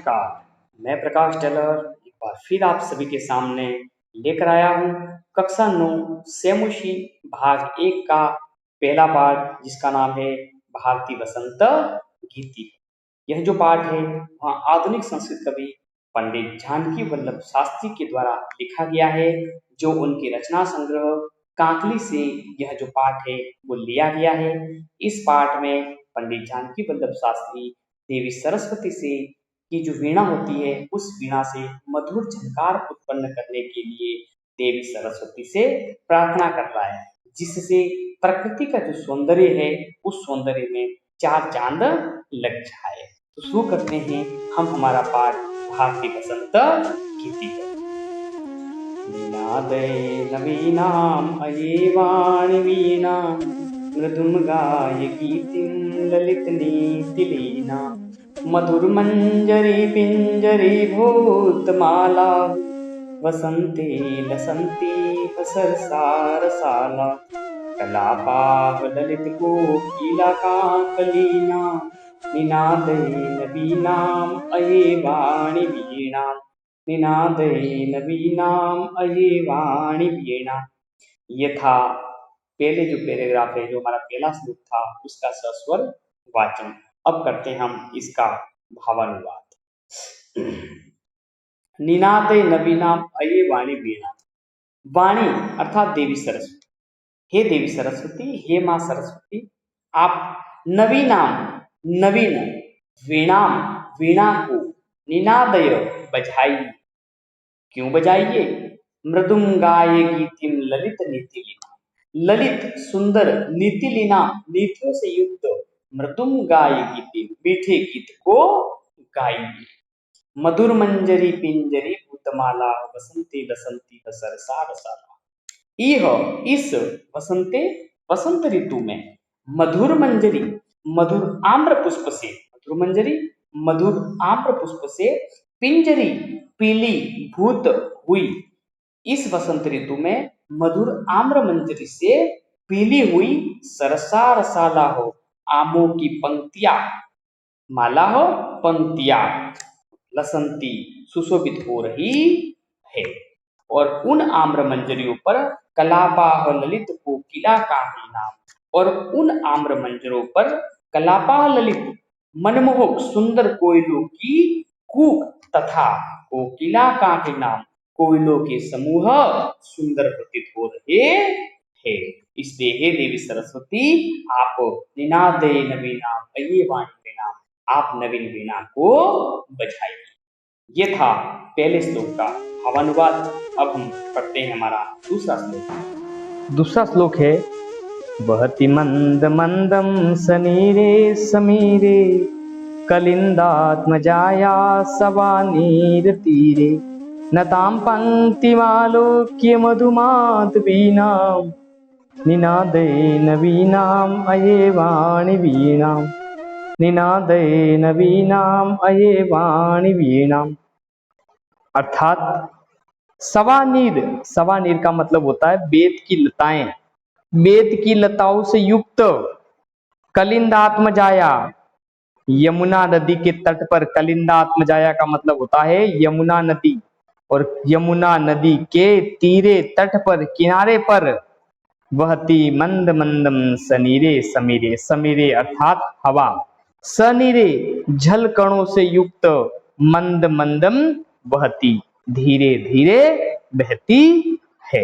नमस्कार, मैं प्रकाश टेलर एक बार फिर आप सभी के सामने लेकर आया हूँ कक्षा 9 सेमुशी भाग 1 का पहला पाठ जिसका नाम है भारती वसंत गीति। यह जो पाठ है वह आधुनिक संस्कृत कवि पंडित जानकी वल्लभ शास्त्री के द्वारा लिखा गया है, जो उनके रचना संग्रह काकली से यह जो पाठ है वो लिया गया है। इस पाठ में पंडित जानकी वल्लभ शास्त्री देवी सरस्वती से की जो वीणा होती है उस वीणा से मधुर झंकार उत्पन्न करने के लिए देवी सरस्वती से प्रार्थना कर रहा है, जिससे प्रकृति का जो सौंदर्य है उस सौंदर्य में चार चांद लग जाए। तो शुरू करते हैं हम हमारा पाठ भारती वसंत गीति। निनादे नवीनाम अये वाणी वीणा मृदुम गाय गीतिं ललित नीतिलीना मधुर मंजरी पिंजरी भूतमाला वसंते लसंती सरसारसाला कलापाह ललित कोकिला काकलीना निनादे नवीनाम अये वाणी वीणा निनादे नवीनाम अये वाणी वीणा। यथा पहले जो पैराग्राफ है, जो हमारा पहला श्लोक था, उसका सस्वर वाचन। अब करते हैं हम इसका भावानुवाद। निनादे नवीनाम अये वाणी वीणा। वाणी अर्थात देवी सरस्वती। हे देवी सरस्वती, हे माँ सरस्वती, आप नवीनाम नवीन वीणाम वीणा को निनादय बजाइए। क्यों बजाइए? मृदुम गाये गीतिम ललित नीतिलीना। ललित सुंदर नीतिलीना नीतियों से युक्त मृदुम गाये गीति मीठे गीत को गाइए। मधुर मंजरी पिंजरी भूतमाला वसंते लसंती सरसा रसाला। यह इस वसंते वसंत ऋतु में मधुर मंजरी मधुर आम्र पुष्प से मधुर मंजरी मधुर आम्र पुष्प से पिंजरी पीली भूत हुई। इस वसंत ऋतु में मधुर आम्र मंजरी से पीली हुई सरसा रसाला हो आमों की पंक्तियां, माला हो पंक्तियां लसंती सुशोभित हो रही है, और उन आम्र मंजरियों पर कलापाह ललित कोकिला का ही नाम, और उन आम्र मंजरों पर कलापाह ललित मनमोहक सुंदर कोयलों की कूक तथा कोकिला का ही नाम कोयलों के समूह सुंदर प्रतीत हो रहे हैं। इसलिए हे देवी सरस्वती, आप निनादे नवीनाम अये वाणी वीणा, आप नवीन वीणा को बजाइए। ये था पहले श्लोक का भावानुवाद। अब हम पढ़ते हैं हमारा दूसरा श्लोक। दूसरा श्लोक है बहति मंद मंदम सनीरे समीरे कलिंदात्मजाया सवानीर तीरे नताम पंक्तिमालोक्य मधुमाधवीनाम निनादे नवीनाम अये वाणी वीणाम निनादे नवीनाम अये वाणी वीणाम। अर्थात सवानीर, सवानीर का मतलब होता है बेत की लताएं, बेत की लताओं से युक्त कलिंदात्मजाया, यमुना नदी के तट पर कलिंदात्मजाया का मतलब होता है यमुना नदी, और यमुना नदी के तीरे तट पर किनारे पर बहती मंद मंदम सनीरे समीरे, समीरे अर्थात हवा, सनीरे झल कणों से युक्त, मंद मंदम बहती धीरे धीरे बहती है।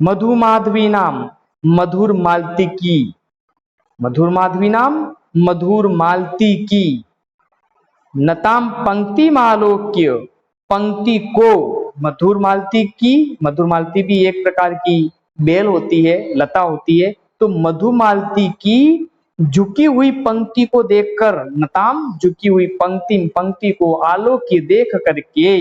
मधु माधवी नाम मधुर मालती की, मधुर माधवी नाम मधुर मालती की, नताम पंक्ति मालोक्य पंक्ति को, मधुर मालती की, मधुर मालती भी एक प्रकार की बेल होती है, लता होती है, तो मधुमालती की झुकी हुई पंक्ति को देखकर, नताम झुकी हुई पंक्ति, पंक्ति को आलोक्य देख करके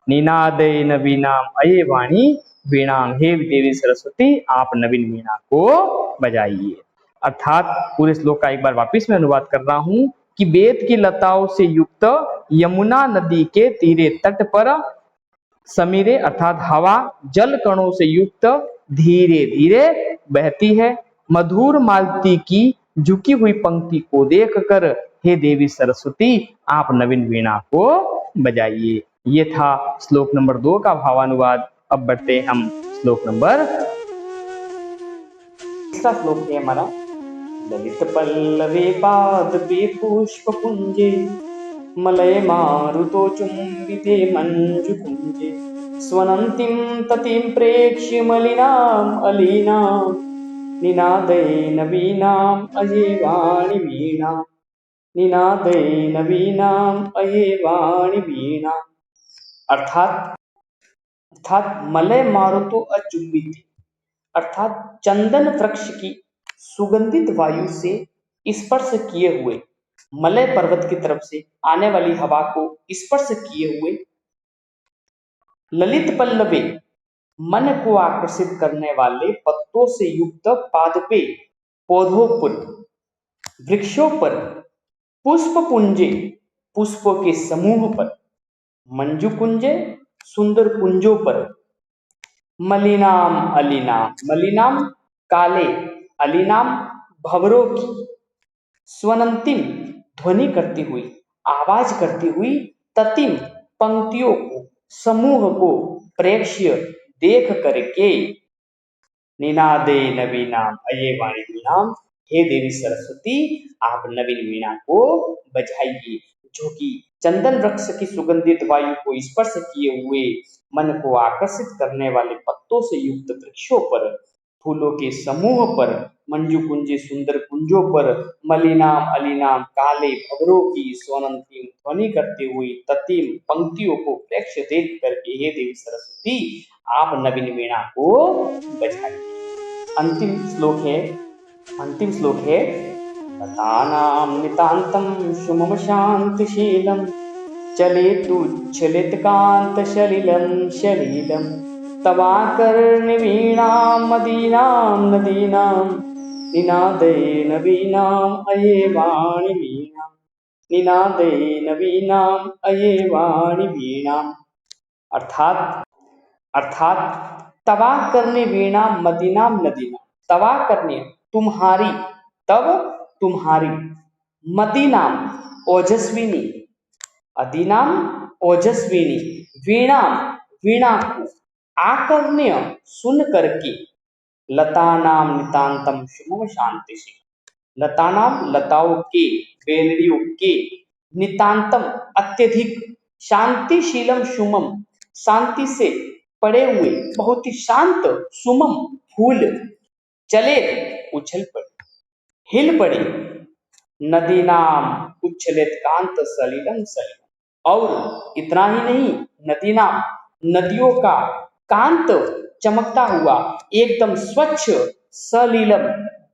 निनादे नवीनाम अये वाणी वीणा, हे देवी सरस्वती, आप नवीन वीणा को बजाइए। अर्थात पूरे श्लोक का एक बार वापिस मैं अनुवाद कर रहा हूं कि बेत की लताओं से युक्त यमुना नदी के तीरे तट पर समीरे अर्थात हवा जल कणों से युक्त धीरे धीरे बहती है। मधुर मालती की झुकी हुई पंक्ति को देखकर हे देवी सरस्वती आप नवीन वीणा को बजाइए। ये था श्लोक नंबर 2 का भावानुवाद। अब बढ़ते हैं हम श्लोक नंबर तीसरा श्लोक है हमारा। ललित पल्लवे पादपे पुष्प पुंजे मलय मारुतो चुंबिते मंजु कुंजे स्वनंतिं ततिं प्रेक्ष्य मलिनाम अलीनाम निनादैन वीणाम अये वाणी वीणा निनादैन वीणाम अये वाणी वीणा। अर्थात मलय मारुतो अचुंबित, अर्थात चंदन वृक्ष की सुगंधित वायु से स्पर्श किए हुए, मलय पर्वत की तरफ से आने वाली हवा को स्पर्श किए हुए, ललित पल्लवे मन को आकर्षित करने वाले पत्तों से युक्त पादपे पौधों पर, वृक्षों पर, पुष्प पुंजे पुष्पों के समूह पर, मंजू कुंजे सुंदर कुंजों पर, मलिनाम अलीनाम, मलिनाम काले, अलीनाम भंवरों की, स्वनंतिम ध्वनि करती हुई, आवाज करती हुई, ततिम पंक्तियों को, समूह को, प्रेक्ष्य देख करके, निनादे नवीनाम अये वाणी वीणाम, हे देवी सरस्वती आप नवीन वीणा को बजाइए, जो कि चंदन वृक्ष की सुगंधित वायु को स्पर्श किए हुए, मन को आकर्षित करने वाले पत्तों से युक्त वृक्षों पर, फूलों के समूह पर, मंजू कुंजे सुंदर कुंजों पर, मलिनाम अलीनाम काले भंवरों की स्वनंतिम ध्वनि करते हुई ततिम पंक्तियों को प्रेक्ष्य देख करके, हे देवी सरस्वती आप नवीन वीणा को बजाइए। अंतिम श्लोक है लतानां नितान्तं शुमम शान्तिशीलं चलित कांत शलिलं तवाकर्णवीणां मदीनां नदीनां निनादेन वीणाम् अये वाणी वीणा निनादेन वीणाम् अये वाणी वीणा। अर्थात तवा करने वीणा मदीनाम नदीना, तवा करने तुम्हारी, तब तुम्हारी, मदीनाम ओजस्विनी, अदीनाम ओजस्विनी, वीणा वीणा को, आकर्ण्य सुन करके, लता नाम नितांतम शुभम शांति से, लता नाम लताओं के, बेलड़ियों के, नितांतम अत्यधिक, शांतिशीलम सुमम शांति से पड़े हुए, बहुत ही शांत, सुमम फूल, चले उछल पड़े, हिल पड़े, नदी नाम उच्छलित कांत सलिलम सलिलम, और इतना ही नहीं, नदी नाम नदियों का, कांत चमकता हुआ, एकदम स्वच्छ, सलीलम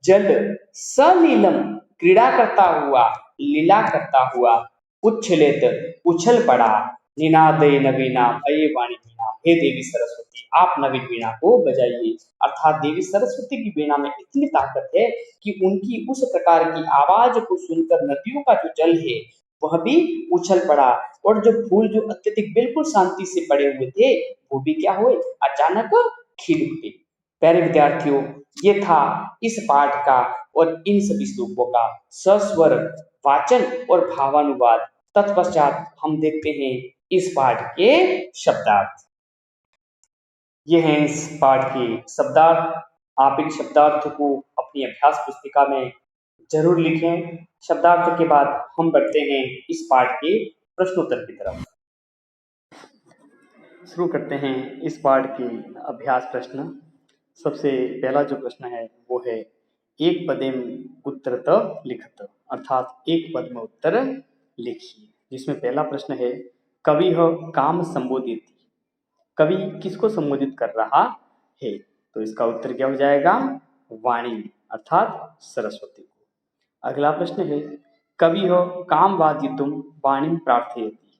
जल, सलीलम क्रीड़ा करता हुआ, लीला करता हुआ, उच्छलित उछल पड़ा, निनादे नवीना अये वाणी वीणा, हे देवी सरस्वती आप नवीन वीणा को बजाइए। अर्थात देवी सरस्वती की वीणा में इतनी ताकत है कि उनकी उस प्रकार की आवाज को सुनकर नदियों का जो जल है वह भी उछल पड़ा, और जो फूल जो अत्यधिक बिल्कुल शांति से पड़े हुए थे वो भी क्या हुए, अचानक खिल उठे। प्यारे विद्यार्थियों, ये था इस पाठ का और इन सभी श्लोकों का सस्वर वाचन और भावानुवाद। तत्पश्चात हम देखते हैं इस पाठ के शब्दार्थ। ये हैं इस पाठ के शब्दार्थ। आप इन शब्दार्थ को अपनी अभ्यास पुस्तिका में जरूर लिखें। शब्दार्थ के बाद हम बढ़ते हैं इस पाठ के प्रश्नोत्तर की तरफ। शुरू करते हैं इस पाठ के अभ्यास प्रश्न। सबसे पहला जो प्रश्न है वो है एक पदेम उत्तरत लिखत, अर्थात एक पद में उत्तर लिखिए। जिसमें पहला प्रश्न है कवि काम संबोधित, कवि किसको संबोधित कर रहा है, तो इसका उत्तर क्या हो जाएगा, वाणी अर्थात सरस्वती को। अगला प्रश्न है कवि काम वादितुम वाणी प्रार्थयति,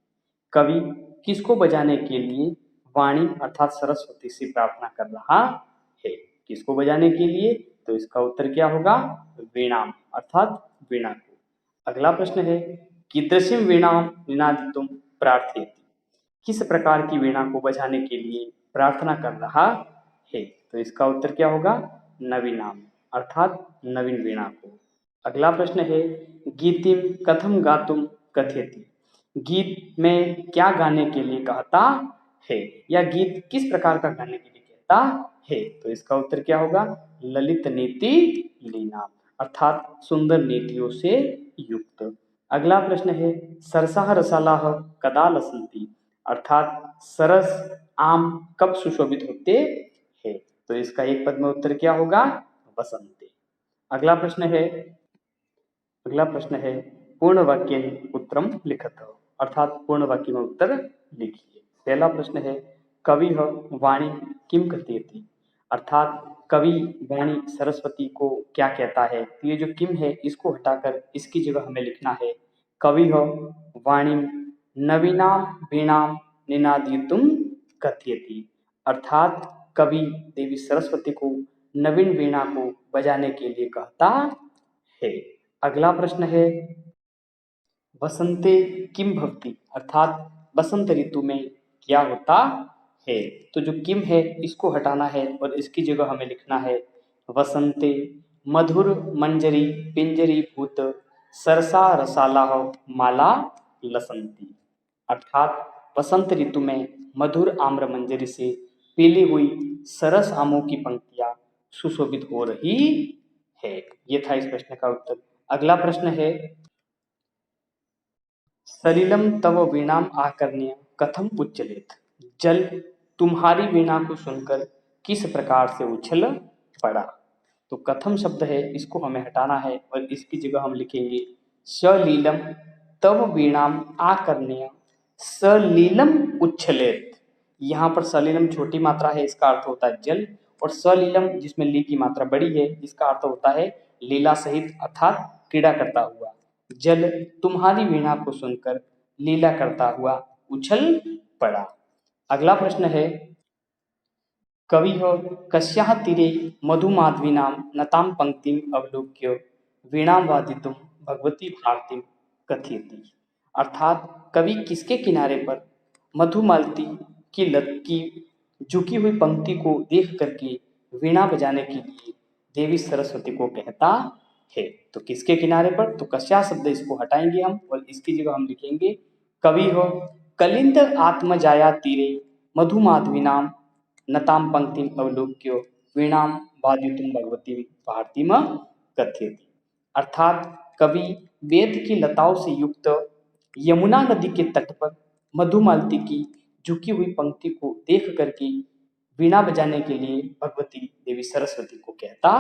कवि किसको बजाने के लिए वाणी अर्थात सरस्वती से प्रार्थना कर रहा है, किसको बजाने के लिए, तो इसका उत्तर क्या होगा, वीणाम अर्थात वीणा को। अगला प्रश्न है कीदृशीं वीणां निनादितुं प्रार्थयति, किस प्रकार की वीणा को बजाने के लिए प्रार्थना कर रहा है, तो इसका उत्तर क्या होगा, नवीनाम अर्थात नवीन वीणा को। अगला प्रश्न है गीतिम कथम गातुम कथयति। गीत में क्या गाने के लिए कहता है, या गीत किस प्रकार का गाने के लिए कहता है। तो इसका उत्तर क्या होगा, ललित नीति लीना, अर्थात सुंदर नीतियों से युक्त। अगला प्रश्न है सरसाह रसालाह कदा लसंती, अर्थात सरस आम कब सुशोभित होते हैं। तो इसका एक पद में उत्तर क्या होगा, वसंते। अगला प्रश्न है अगला प्रश्न है पूर्ण वाक्य उत्तरम लिखत, अर्थात पूर्ण वाक्य में उत्तर लिखिए। पहला प्रश्न है कवि वाणी किम कथयति, अर्थात कवि वाणी सरस्वती को क्या कहता है। तो ये जो किम है इसको हटाकर इसकी जगह हमें लिखना है कवि वाणी नवीनाम वीणाम निनादयितुम कथयति, अर्थात कवि देवी सरस्वती को नवीन वीणा को बजाने के लिए कहता है। अगला प्रश्न है वसंते किम भवति, अर्थात बसंत ऋतु में क्या होता है। तो जो किम है इसको हटाना है और इसकी जगह हमें लिखना है वसंते मधुर मंजरी पिंजरी भूत सरसा रसाला माला लसंती, अर्थात बसंत ऋतु में मधुर आम्र मंजरी से पीली हुई सरस आमों की पंक्तियां सुशोभित हो रही है। ये था इस प्रश्न का उत्तर। अगला प्रश्न है सलिलम तव वीणाम आकर्ण्य कथम उच्चलेत, जल तुम्हारी वीणा को सुनकर किस प्रकार से उछल पड़ा। तो कथम शब्द है इसको हमें हटाना है और इसकी जगह हम लिखेंगे सलीलम तव वीणाम आकर्ण्य सलीलम उच्छलेत। यहाँ पर सलीलम छोटी मात्रा है, इसका अर्थ होता है जल, और सलीलम जिसमें ली की मात्रा बड़ी है इसका अर्थ होता है लीला सहित, अर्थात क्रीड़ा करता हुआ। जल तुम्हारी वीणा को सुनकर लीला करता हुआ उछल पड़ा। अगला प्रश्न है कवि कस्याः तीरे मधुमाधवीनां नतां पंक्तिम अवलोक्य वीणां वादितुं भगवती भारतीं कथयति, अर्थात कवि किसके किनारे पर मधुमालती की लत की झुकी हुई पंक्ति को देख करके वीणा बजाने के लिए देवी सरस्वती को कहता है। तो किसके किनारे पर, तो कस्या शब्द इसको हटाएंगे हम और इसकी जगह हम लिखेंगे कवि कलिंद आत्मजाया तीरे मधुमाधवीनाम नताम पंक्तिम अवलोक्य वीणाम वादितुम भगवती भारतीम कथयति, अर्थात कवि वेद की लताओं से युक्त यमुना नदी के तट पर मधुमालती की झुकी हुई पंक्ति को देख करके वीणा बजाने के लिए भगवती देवी सरस्वती को कहता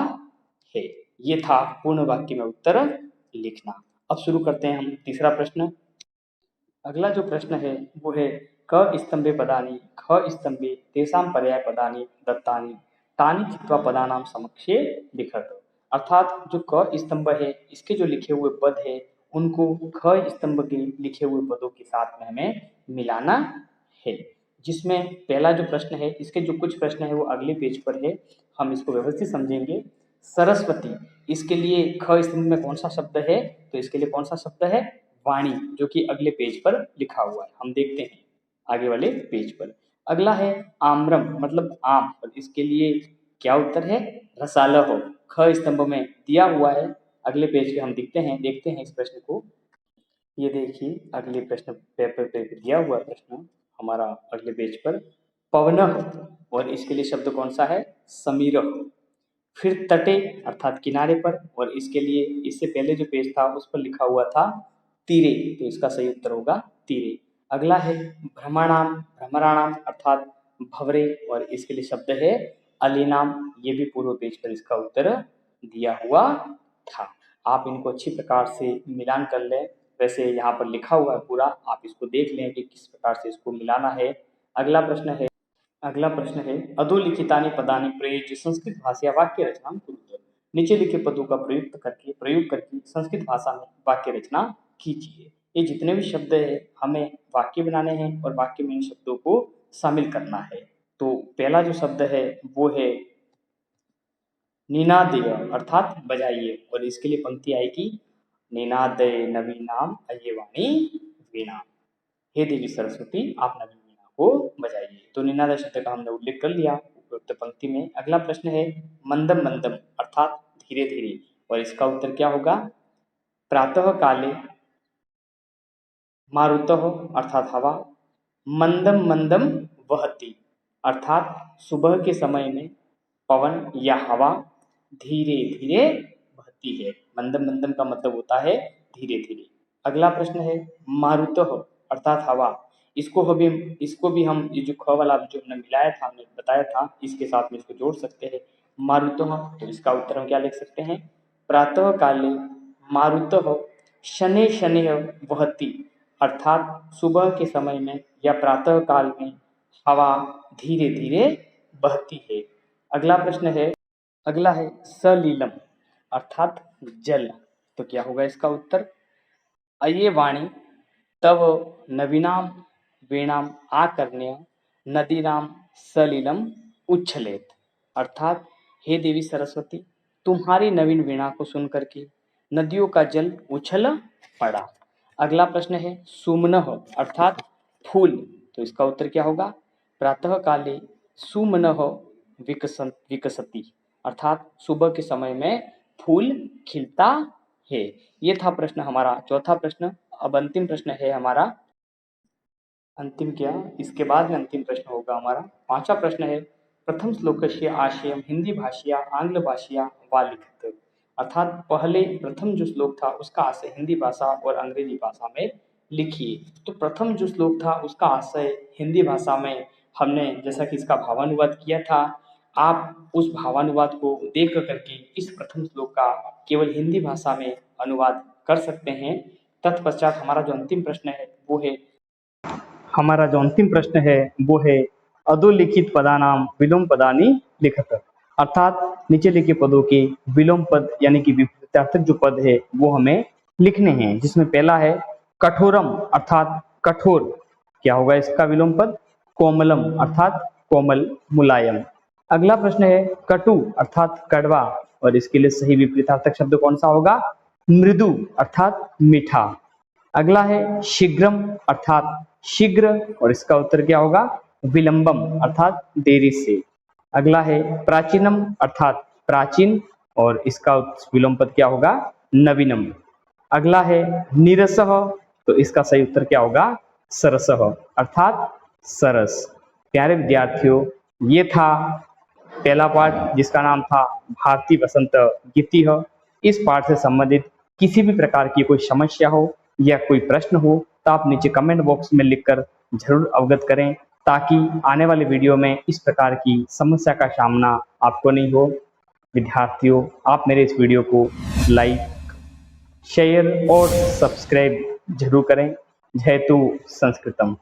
है। ये था पूर्ण वाक्य में उत्तर लिखना। अब शुरू करते हैं हम तीसरा प्रश्न। अगला जो प्रश्न है वो है क स्तंभे पदानि ख स्तंभे तेषां पर्याय पदानि दत्तानि तानि चित्वा पदानां समक्षे लिखत, अर्थात जो क स्तंभ है इसके जो लिखे हुए पद है उनको ख स्तंभ के लिखे हुए पदों के साथ में हमें मिलाना है। जिसमें पहला जो प्रश्न है इसके जो कुछ प्रश्न है वो अगले पेज पर है, हम इसको व्यवस्थित समझेंगे। सरस्वती, इसके लिए ख स्तंभ में कौन सा शब्द है, तो इसके लिए कौन सा शब्द है, वाणी, जो कि अगले पेज पर लिखा हुआ है, हम देखते हैं आगे वाले पेज पर। अगला है आम्रम, मतलब आम, और इसके लिए क्या उत्तर है, रसालह हो, ख स्तंभ में दिया हुआ है। अगले पेज पे हम देखते हैं इस प्रश्न को। ये देखिए अगले प्रश्न पेपर पे दिया हुआ प्रश्न हमारा अगले पेज पर पवन, और इसके लिए शब्द कौन सा है, समीर। फिर तटे अर्थात किनारे पर, और इसके लिए इससे पहले जो पेज था उस पर लिखा हुआ था तीरे, तो इसका सही उत्तर होगा तीरे। अगला है भ्रमणाम भ्रमराणाम अर्थात भवरे, और इसके लिए शब्द है अलीनाम, ये भी पूर्व पेज पर इसका उत्तर दिया हुआ था। आप इनको अच्छी प्रकार से मिलान कर लें, वैसे यहाँ पर लिखा हुआ है पूरा, आप इसको देख लें कि किस प्रकार से इसको मिलाना है। अगला प्रश्न है अधोलिखितानि पदानि प्रयुज्य संस्कृत भाषा वाक्य रचना कुरुत, नीचे लिखे पदों का प्रयोग करके संस्कृत भाषा में वाक्य रचना कीजिए। ये जितने भी शब्द है हमें वाक्य बनाने हैं और वाक्य में इन शब्दों को शामिल करना है। तो पहला जो शब्द है वो है निनादय अर्थात बजाइए, और इसके लिए पंक्ति आएगी निनादय नवीनाम अय्यवाणी वीणा, हे देवी सरस्वती आप नवीन वीणा को बजाइए। तो निनाद शब्द का हमने उल्लेख कर लिया उपरोक्त पंक्ति में। अगला प्रश्न है मंदम मंदम अर्थात धीरे धीरे, और इसका उत्तर क्या होगा? प्रातः काले मारुतः अर्थात हवा, मंदम मंदम वहती अर्थात सुबह के समय में पवन या हवा धीरे धीरे बहती है। मंदम मंदम का मतलब होता है धीरे धीरे। अगला प्रश्न है मारुतः अर्थात हवा। इसको भी हम ये जो ख वाला जो हमने मिलाया था, हमने बताया था, इसके साथ में इसको जोड़ सकते हैं मारुतः। तो इसका उत्तर हम क्या लिख सकते हैं? प्रातः काले मारुतः शनैः शनैः वहती अर्थात सुबह के समय में या प्रातः काल में हवा धीरे धीरे बहती है। अगला प्रश्न है, अगला है सलीलम अर्थात जल। तो क्या होगा इसका उत्तर? अये वाणी तव नवीनाम वीणाम आकर्ण्य नदीनाम सलिलम उच्छलेत अर्थात हे देवी सरस्वती, तुम्हारी नवीन वीणा को सुनकर के नदियों का जल उछल पड़ा। अगला प्रश्न है सुमनः अर्थात फूल। तो इसका उत्तर क्या होगा? प्रातः काले सुमनः विकसति अर्थात सुबह के समय में फूल खिलता है। ये था प्रश्न हमारा चौथा प्रश्न। अब अंतिम प्रश्न है हमारा, अंतिम क्या, इसके बाद में अंतिम प्रश्न होगा हमारा पांचवा प्रश्न है प्रथम श्लोकस्य आशयम हिंदी भाषया आंग्ल भाषया वा लिखित अर्थात पहले प्रथम जो श्लोक था उसका आशय हिंदी भाषा और अंग्रेजी भाषा में लिखिए। तो प्रथम जो श्लोक था उसका आशय हिंदी भाषा में हमने जैसा कि इसका भावानुवाद किया था, आप उस भावानुवाद को देख करके इस प्रथम श्लोक का केवल हिंदी भाषा में अनुवाद कर सकते हैं। तत्पश्चात हमारा जो अंतिम प्रश्न है वो है अधोलिखित पदानाम विलोम पदानी लिखत अर्थात नीचे लिखे पदों के विलोम पद यानी कि विपरीतार्थक जो पद है वो हमें लिखने हैं, जिसमें पहला है कठोरम अर्थात कठोर। क्या होगा इसका विलोम पद? कोमलम अर्थात कोमल मुलायम। अगला प्रश्न है कटु अर्थात कड़वा और इसके लिए सही विपरीतार्थक शब्द कौन सा होगा? मृदु अर्थात मीठा। अगला है शीघ्रम अर्थात शीघ्र और इसका उत्तर क्या होगा? विलंबम अर्थात देरी से। अगला है प्राचीनम अर्थात प्राचीन और इसका विलोम पद क्या होगा? नवीनम। अगला है नीरसः तो इसका सही उत्तर क्या होगा? सरसः अर्थात सरस। प्यारे विद्यार्थियों, ये था पहला पाठ जिसका नाम था भारतीय वसंत गीतिह। इस पाठ से संबंधित किसी भी प्रकार की कोई समस्या हो या कोई प्रश्न हो तो आप नीचे कमेंट बॉक्स में लिखकर जरूर अवगत करें, ताकि आने वाले वीडियो में इस प्रकार की समस्या का सामना आपको नहीं हो। विद्यार्थियों, आप मेरे इस वीडियो को लाइक, शेयर और सब्सक्राइब जरूर करें। जयतु संस्कृतम।